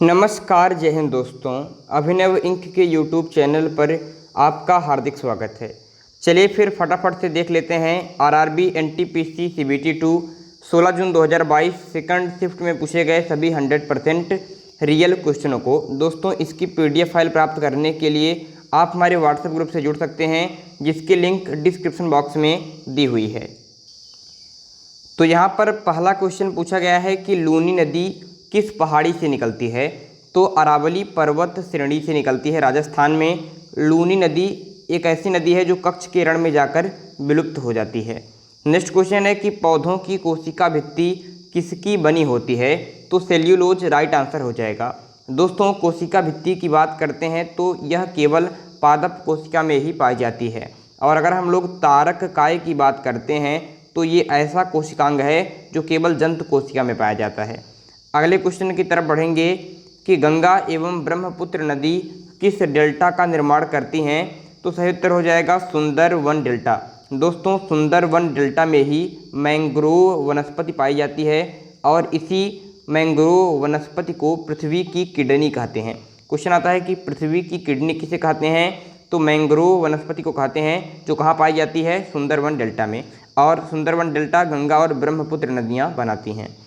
नमस्कार, जय हिंद दोस्तों। अभिनव इंक के यूट्यूब चैनल पर आपका हार्दिक स्वागत है। चलिए फिर फटाफट से देख लेते हैं आरआरबी एनटीपीसी सीबीटी 2 16 जून 2022 सेकंड शिफ्ट में पूछे गए सभी 100% रियल क्वेश्चनों को। दोस्तों, इसकी पीडीएफ फाइल प्राप्त करने के लिए आप हमारे व्हाट्सएप ग्रुप से जुड़ सकते हैं, जिसकी लिंक डिस्क्रिप्शन बॉक्स में दी हुई है। तो यहाँ पर पहला क्वेश्चन पूछा गया है कि लूनी नदी किस पहाड़ी से निकलती है। तो अरावली पर्वत श्रेणी से निकलती है राजस्थान में। लूनी नदी एक ऐसी नदी है जो कच्छ के रण में जाकर विलुप्त हो जाती है। नेक्स्ट क्वेश्चन है कि पौधों की कोशिका भित्ति किसकी बनी होती है। तो सेल्यूलोज राइट आंसर हो जाएगा। दोस्तों, कोशिका भित्ति की बात करते हैं तो यह केवल पादप कोशिका में ही पाई जाती है। और अगर हम लोग तारक काय की बात करते हैं तो ये ऐसा कोशिकांग है जो केवल जंतु कोशिका में पाया जाता है। अगले क्वेश्चन की तरफ बढ़ेंगे कि गंगा एवं ब्रह्मपुत्र नदी किस डेल्टा का निर्माण करती हैं। तो सही उत्तर हो जाएगा सुंदरवन डेल्टा। दोस्तों, सुंदरवन डेल्टा में ही मैंग्रोव वनस्पति पाई जाती है और इसी मैंग्रोव वनस्पति को पृथ्वी की किडनी कहते हैं। क्वेश्चन आता है कि पृथ्वी की किडनी किसे कहते हैं। तो मैंग्रोव वनस्पति को कहते हैं, जो कहाँ पाई जाती है, सुंदरवन डेल्टा में। और सुंदरवन डेल्टा गंगा और ब्रह्मपुत्र नदियाँ बनाती हैं।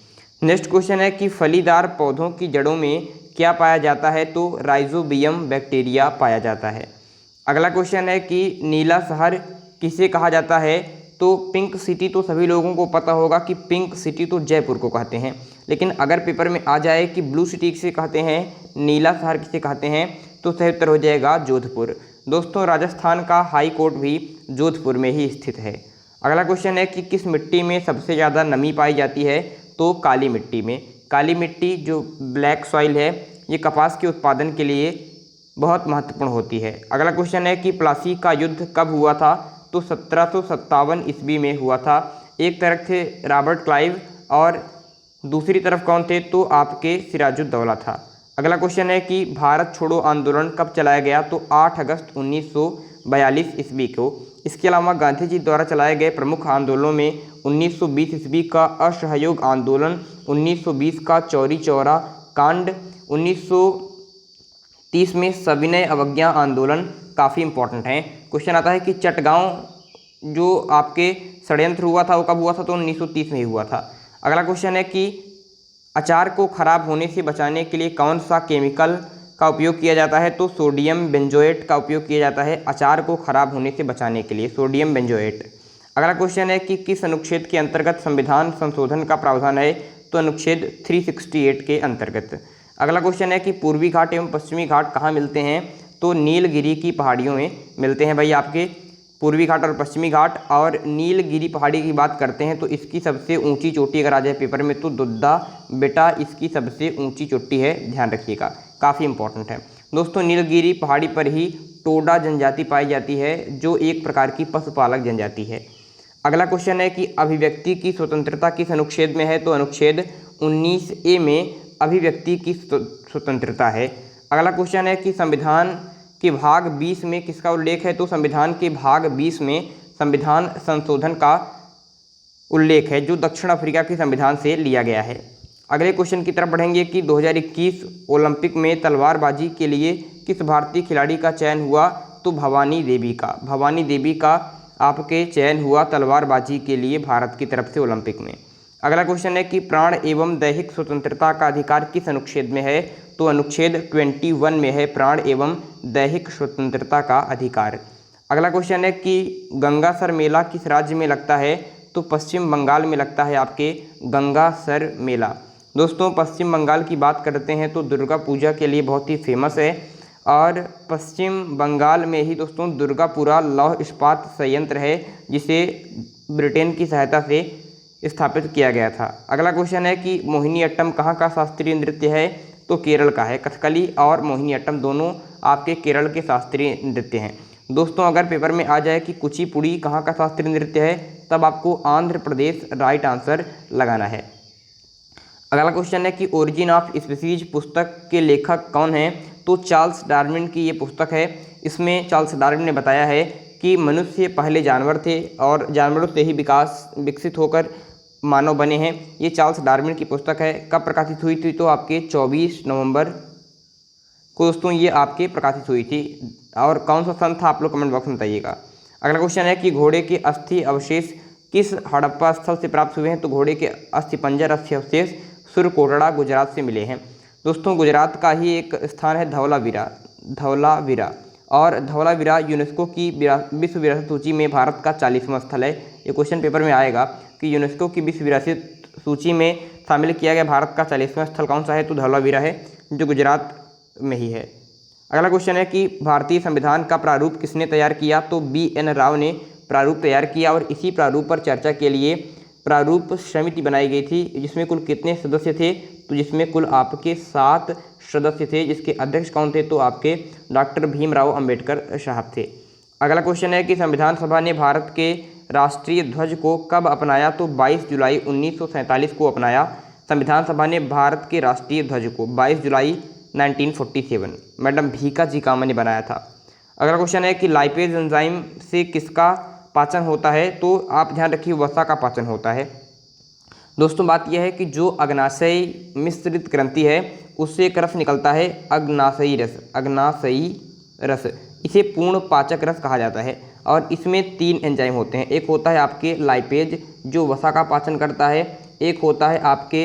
नेक्स्ट क्वेश्चन है कि फलीदार पौधों की जड़ों में क्या पाया जाता है। तो राइजोबियम बैक्टीरिया पाया जाता है। अगला क्वेश्चन है कि नीला शहर किसे कहा जाता है। तो पिंक सिटी तो सभी लोगों को पता होगा कि पिंक सिटी तो जयपुर को कहते हैं, लेकिन अगर पेपर में आ जाए कि ब्लू सिटी किसे कहते हैं, नीला शहर किसे कहते हैं, तो सही उत्तर हो जाएगा जोधपुर। दोस्तों, राजस्थान का हाई कोर्ट भी जोधपुर में ही स्थित है। अगला क्वेश्चन है कि किस मिट्टी में सबसे ज़्यादा नमी पाई जाती है। तो काली मिट्टी में। काली मिट्टी जो ब्लैक सॉइल है, ये कपास के उत्पादन के लिए बहुत महत्वपूर्ण होती है। अगला क्वेश्चन है कि प्लासी का युद्ध कब हुआ था। तो 1757 ईस्वी में हुआ था। एक तरफ थे रॉबर्ट क्लाइव और दूसरी तरफ कौन थे, तो आपके सिराजुद्दौला था। अगला क्वेश्चन है कि भारत छोड़ो आंदोलन कब चलाया गया। तो 8 अगस्त 1942 ईस्वी को। इसके अलावा गांधी जी द्वारा चलाए गए प्रमुख आंदोलनों में 1920 ईस्वी का असहयोग आंदोलन, 1920 का चौरी चौरा कांड, 1930 में सविनय अवज्ञा आंदोलन काफ़ी इंपॉर्टेंट है। क्वेश्चन आता है कि चटगांव जो आपके षड्यंत्र हुआ था वो कब हुआ था। तो 1930 में ही हुआ था। अगला क्वेश्चन है कि अचार को खराब होने से बचाने के लिए कौन सा केमिकल का उपयोग किया जाता है। तो सोडियम बेंजोएट का उपयोग किया जाता है अचार को खराब होने से बचाने के लिए, सोडियम बेंजोएट। अगला क्वेश्चन है कि किस अनुच्छेद के अंतर्गत संविधान संशोधन का प्रावधान है। तो अनुच्छेद 368 के अंतर्गत। अगला क्वेश्चन है कि पूर्वी घाट एवं पश्चिमी घाट कहाँ मिलते हैं। तो नीलगिरी की पहाड़ियों में मिलते हैं भाई आपके पूर्वी घाट और पश्चिमी घाट। और नीलगिरी पहाड़ी की बात करते हैं तो इसकी सबसे ऊंची चोटी अगर आ जाए पेपर में तो दुद्दा बेटा इसकी सबसे ऊंची चोटी है, ध्यान रखिएगा, काफ़ी इंपॉर्टेंट है। दोस्तों, नीलगिरी पहाड़ी पर ही टोडा जनजाति पाई जाती है, जो एक प्रकार की पशुपालक जनजाति है। अगला क्वेश्चन है कि अभिव्यक्ति की स्वतंत्रता किस अनुच्छेद में है। तो अनुच्छेद 19A में अभिव्यक्ति की स्वतंत्रता है। अगला क्वेश्चन है कि संविधान के भाग 20 में किसका उल्लेख है। तो संविधान के भाग 20 में संविधान संशोधन का उल्लेख है, जो दक्षिण अफ्रीका के संविधान से लिया गया है। अगले क्वेश्चन की तरफ बढ़ेंगे कि 2021 ओलंपिक में तलवारबाजी के लिए किस भारतीय खिलाड़ी का चयन हुआ। तो भवानी देवी का आपके चयन हुआ तलवारबाजी के लिए भारत की तरफ से ओलंपिक में। अगला क्वेश्चन है कि प्राण एवं दैहिक स्वतंत्रता का अधिकार किस अनुच्छेद में है। तो अनुच्छेद 21 में है प्राण एवं दैहिक स्वतंत्रता का अधिकार। अगला क्वेश्चन है कि गंगासर मेला किस राज्य में लगता है। तो पश्चिम बंगाल में लगता है आपके गंगासर मेला। दोस्तों, पश्चिम बंगाल की बात करते हैं तो दुर्गा पूजा के लिए बहुत ही फेमस है और पश्चिम बंगाल में ही दोस्तों दुर्गापुरा लौह इस्पात संयंत्र है, जिसे ब्रिटेन की सहायता से स्थापित किया गया था। अगला क्वेश्चन है कि मोहिनीअट्टम कहाँ का शास्त्रीय नृत्य है। तो केरल का है। कथकली और मोहिनीअट्टम दोनों आपके केरल के शास्त्रीय नृत्य हैं। दोस्तों, अगर पेपर में आ जाए कि कुचिपुड़ी कहाँ का शास्त्रीय नृत्य है, तब आपको आंध्र प्रदेश राइट आंसर लगाना है। अगला क्वेश्चन है कि ओरिजिन ऑफ स्पीसीज पुस्तक के लेखक कौन हैं। तो चार्ल्स डार्विन की ये पुस्तक है। इसमें चार्ल्स डार्विन ने बताया है कि मनुष्य पहले जानवर थे और जानवरों से ही विकसित होकर मानव बने हैं। ये चार्ल्स डार्विन की पुस्तक है। कब प्रकाशित हुई थी? तो आपके 24 नवंबर को दोस्तों ये आपके प्रकाशित हुई थी। और कौन सा सन था आप लोग कमेंट बॉक्स में बताइएगा। अगला क्वेश्चन है कि घोड़े के अस्थि अवशेष किस हड़प्पा स्थल से प्राप्त हुए हैं? तो घोड़े के अस्थिपंजर अस्थि अवशेष सुरकोटड़ा गुजरात से मिले हैं। दोस्तों गुजरात का ही एक स्थान है धौलावीरा और धौलावीरा यूनेस्को की विश्व विरासत सूची में भारत का 40वां स्थल है। ये क्वेश्चन पेपर में आएगा कि यूनेस्को की विश्व विरासत सूची में शामिल किया गया भारत का 40वां स्थल कौन सा है? तो धौलावीरा है जो गुजरात में ही है। अगला क्वेश्चन है कि भारतीय संविधान का प्रारूप किसने तैयार किया? तो BN राव ने प्रारूप तैयार किया और इसी प्रारूप पर चर्चा के लिए प्रारूप समिति बनाई गई थी, जिसमें कुल कितने सदस्य थे? तो जिसमें कुल आपके 7 सदस्य थे, जिसके अध्यक्ष कौन थे? तो आपके डॉक्टर भीमराव अंबेडकर साहब थे। अगला क्वेश्चन है कि संविधान सभा ने भारत के राष्ट्रीय ध्वज को कब अपनाया? तो 22 जुलाई 1947 को अपनाया। संविधान सभा ने भारत के राष्ट्रीय ध्वज को 22 जुलाई 1947 मैडम भीका जी कामा ने बनाया था। अगला क्वेश्चन है कि लाइपेज एंजाइम से किसका पाचन होता है? तो आप ध्यान रखिए वसा का पाचन होता है। दोस्तों बात यह है कि जो अग्नाशयी मिश्रित ग्रंथि है उससे एक रस निकलता है अग्नाशयी रस। इसे पूर्ण पाचक रस कहा जाता है और इसमें 3 एंजाइम होते हैं। एक होता है आपके लाइपेज जो वसा का पाचन करता है, एक होता है आपके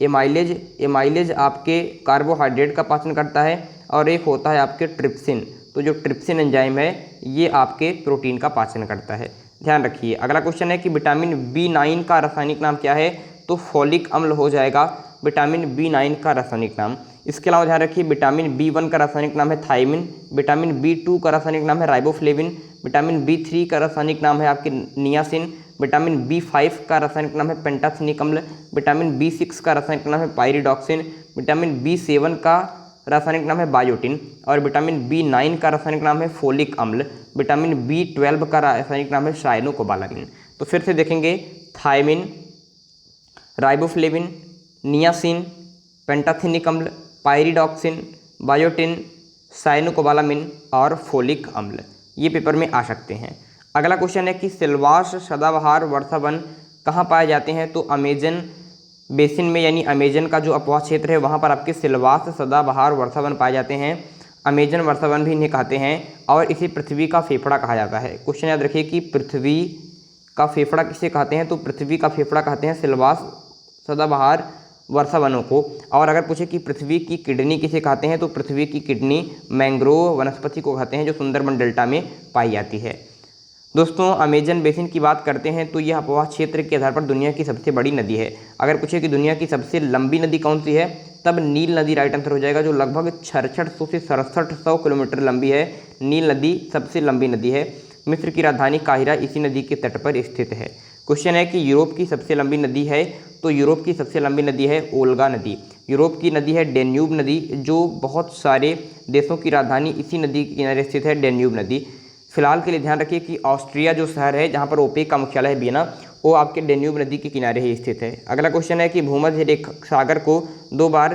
एमाइलेज आपके कार्बोहाइड्रेट का पाचन करता है और एक होता है आपके ट्रिप्सिन। तो जो ट्रिप्सिन एंजाइम है ये आपके प्रोटीन का पाचन करता है, ध्यान रखिए। अगला क्वेश्चन है कि विटामिन B9 का रासायनिक नाम क्या है? तो फॉलिक अम्ल हो जाएगा विटामिन B9 का रासायनिक नाम। इसके अलावा ध्यान रखिए विटामिन B1 का रासायनिक नाम है थायमिन, विटामिन B2 का रासायनिक नाम है राइबोफ्लेविन, विटामिन B3 का रासायनिक नाम है आपके नियासिन, विटामिन B5 का रासायनिक नाम है पेंटाथेनिक अम्ल, विटामिन B6 का रासायनिक नाम है पायरिडॉक्सिन, विटामिन B7 का रासायनिक नाम है बायोटिन और विटामिन B9 का रासायनिक नाम है फोलिक अम्ल, विटामिन B12 का रासायनिक नाम है साइनोकोबालामिन। तो फिर से देखेंगे थायमिन, राइबोफ्लेविन, नियासिन, पेंटाथेनिक अम्ल, पायरिडॉक्सिन, बायोटिन, साइनोकोबालामिन और फोलिक अम्ल, ये पेपर में आ सकते हैं। अगला क्वेश्चन है कि सिल्वास सदाबहार वर्षावन कहाँ पाए जाते हैं? तो अमेजन बेसिन में, यानी अमेजन का जो अपवाह क्षेत्र है वहाँ पर आपके सिल्वास सदाबहार वर्षावन पाए जाते हैं। अमेजन वर्षावन भी इन्हें कहते हैं और इसे पृथ्वी का फेफड़ा कहा जाता है। क्वेश्चन याद रखिए कि पृथ्वी का फेफड़ा किसे कहते हैं? तो पृथ्वी का फेफड़ा कहते हैं सिल्वास सदाबहार वर्षावनों को। और अगर पूछे कि पृथ्वी की किडनी किसे कहते हैं? तो पृथ्वी की किडनी मैंग्रोव वनस्पति को कहते हैं जो सुंदरबन डेल्टा में पाई जाती है। दोस्तों अमेजन बेसिन की बात करते हैं तो यह अपवाह क्षेत्र के आधार पर दुनिया की सबसे बड़ी नदी है। अगर पूछे कि दुनिया की सबसे लंबी नदी कौन सी है, तब नील नदी राइट आंसर हो जाएगा, जो लगभग 6600 से 6700 किलोमीटर लंबी है। नील नदी सबसे लंबी नदी है। मिस्र की राजधानी काहिरा इसी नदी के तट पर स्थित है। क्वेश्चन है कि यूरोप की सबसे लंबी नदी है, तो यूरोप की सबसे लंबी नदी है ओल्गा नदी। यूरोप की नदी है डेन्यूब नदी, जो बहुत सारे देशों की राजधानी इसी नदी के किनारे स्थित है, डेन्यूब नदी। फिलहाल के लिए ध्यान रखिए कि ऑस्ट्रिया जो शहर है जहाँ पर ओपेक का मुख्यालय है वियना, वो आपके डेन्यूब नदी के किनारे ही स्थित है। अगला क्वेश्चन है कि भूमध्य रेखा सागर को 2 बार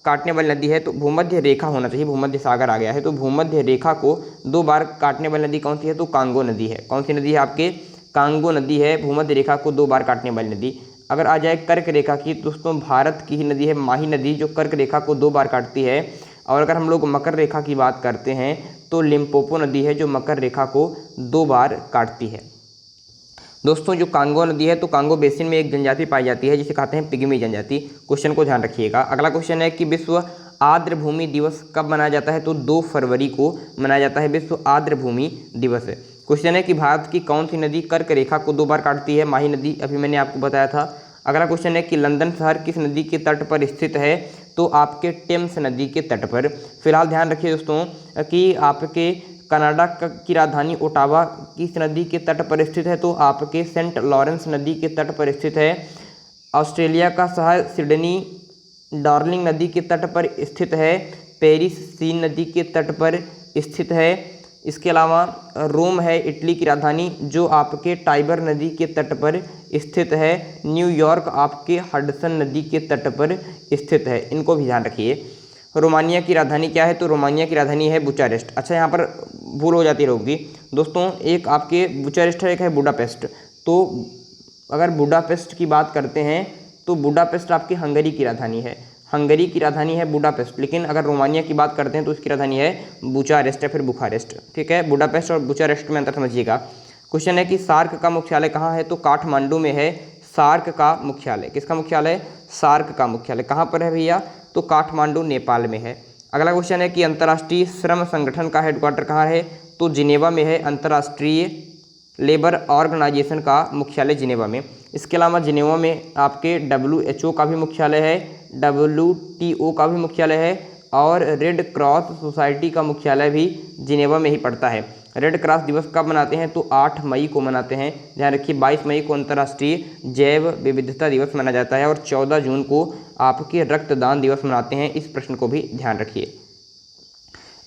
काटने वाली नदी है, तो भूमध्य रेखा होना चाहिए, भूमध्य सागर आ गया है, तो भूमध्य रेखा को 2 बार काटने वाली नदी कौन सी है? तो कांगो नदी है। कौन सी नदी है? आपके कांगो नदी है भूमध्य रेखा को 2 बार काटने वाली नदी। अगर आ जाए कर्क रेखा की, दोस्तों भारत की ही नदी है माही नदी, जो कर्क रेखा को 2 बार काटती है। और अगर हम लोग मकर रेखा की बात करते हैं तो लिम्पोपो नदी है, जो मकर रेखा को 2 बार काटती है। दोस्तों जो कांगो नदी है, तो कांगो बेसिन में एक जनजाति पाई जाती है जिसे कहते हैं पिग्मी जनजाति। क्वेश्चन को ध्यान रखिएगा। अगला क्वेश्चन है कि विश्व आर्द्र भूमि दिवस कब मनाया जाता है? तो 2 फरवरी को मनाया जाता है विश्व आर्द्र भूमि दिवस। क्वेश्चन है कि भारत की कौन सी नदी कर्क रेखा को 2 बार काटती है? माही नदी, अभी मैंने आपको बताया था। अगला क्वेश्चन है कि लंदन शहर किस नदी के तट पर स्थित है? तो आपके टेम्स नदी के तट पर। फिलहाल ध्यान रखिए दोस्तों कि आपके कनाडा की राजधानी ओटावा किस नदी के तट पर स्थित है? तो आपके सेंट लॉरेंस नदी के तट पर स्थित है। ऑस्ट्रेलिया का शहर सिडनी डार्लिंग नदी के तट पर स्थित है। पेरिस सीन नदी के तट पर स्थित है। इसके अलावा रोम है इटली की राजधानी, जो आपके टाइबर नदी के तट पर स्थित है। न्यूयॉर्क आपके हडसन नदी के तट पर स्थित है, इनको भी ध्यान रखिए। रोमानिया की राजधानी क्या है? तो रोमानिया की राजधानी है बुचारेस्ट। अच्छा यहाँ पर भूल हो जाती रहेगी दोस्तों, एक आपके बुचारेस्ट है, एक है बुडापेस्ट। तो अगर बुडापेस्ट की बात करते हैं तो बुडापेस्ट आपकी हंगरी की राजधानी है, हंगरी की राजधानी है बुडापेस्ट। लेकिन अगर रोमानिया की बात करते हैं तो उसकी राजधानी है बुचारेस्ट या फिर बुखारेस्ट। ठीक है, बुडापेस्ट और बुचारेस्ट में अंतर समझिएगा। क्वेश्चन है कि सार्क का मुख्यालय कहाँ है, तो काठमांडू में है सार्क का मुख्यालय। किसका मुख्यालय, सार्क का मुख्यालय कहाँ पर है भैया, तो काठमांडू नेपाल में है। अगला क्वेश्चन है कि अंतर्राष्ट्रीय श्रम संगठन का हेडक्वार्टर कहाँ है, तो जिनेवा में है। अंतर्राष्ट्रीय लेबर ऑर्गेनाइजेशन का मुख्यालय जिनेवा में। इसके अलावा जिनेवा में आपके WHO का भी मुख्यालय है, WTO का भी मुख्यालय है और रेड क्रॉस सोसाइटी का मुख्यालय भी जिनेवा में ही पड़ता है। रेड क्रॉस दिवस कब मनाते हैं, तो 8 मई को मनाते हैं। ध्यान रखिए 22 मई को अंतर्राष्ट्रीय जैव विविधता दिवस मनाया जाता है और 14 जून को आपके रक्तदान दिवस मनाते हैं। इस प्रश्न को भी ध्यान रखिए।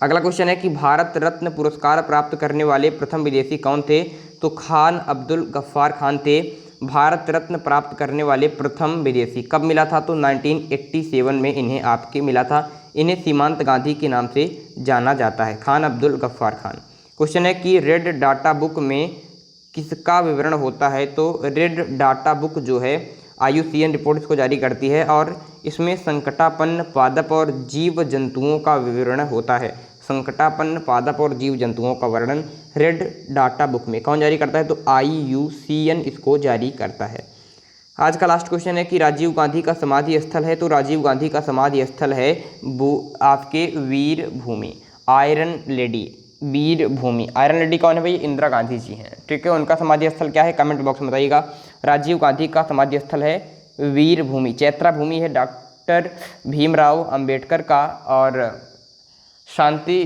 अगला क्वेश्चन है कि भारत रत्न पुरस्कार प्राप्त करने वाले प्रथम विदेशी कौन थे, तो खान अब्दुल गफ्फार खान थे भारत रत्न प्राप्त करने वाले प्रथम विदेशी। कब मिला था, तो 1987 में इन्हें आपके मिला था। इन्हें सीमांत गांधी के नाम से जाना जाता है, खान अब्दुल गफ्फार खान। क्वेश्चन है कि रेड डाटा बुक में किसका विवरण होता है, तो रेड डाटा बुक जो है IUCN रिपोर्ट इसको जारी करती है और इसमें संकटापन्न पादप और जीव जंतुओं का विवरण होता है। संकटापन्न पादप और जीव जंतुओं का वर्णन रेड डाटा बुक में कौन जारी करता है, तो IUCN इसको जारी करता है। आज का लास्ट क्वेश्चन है कि राजीव गांधी का समाधि स्थल है, तो राजीव गांधी का समाधि स्थल है आपके वीर भूमि, आयरन लेडी, वीर भूमि। आयरन लेडी कौन है भाई, इंदिरा गांधी जी हैं। ठीक है, उनका समाधि स्थल क्या है, कमेंट बॉक्स में बताइएगा। राजीव गांधी का समाधि स्थल है वीर भूमि। चैत्रा भूमि है डॉक्टर भीमराव अंबेडकर का और शांति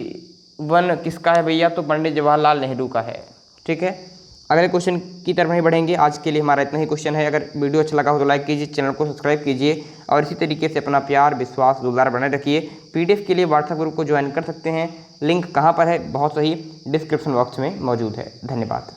वन किसका है भैया, तो पंडित जवाहरलाल नेहरू का है। ठीक है, अगले क्वेश्चन की तरफ ही बढ़ेंगे। आज के लिए हमारा इतना ही क्वेश्चन है। अगर वीडियो अच्छा लगा हो तो लाइक कीजिए, चैनल को सब्सक्राइब कीजिए और इसी तरीके से अपना प्यार विश्वास दुलार बनाए रखिए। PDF के लिए व्हाट्सएप ग्रुप को ज्वाइन कर सकते हैं। लिंक कहाँ पर है, बहुत सही डिस्क्रिप्शन बॉक्स में मौजूद है। धन्यवाद।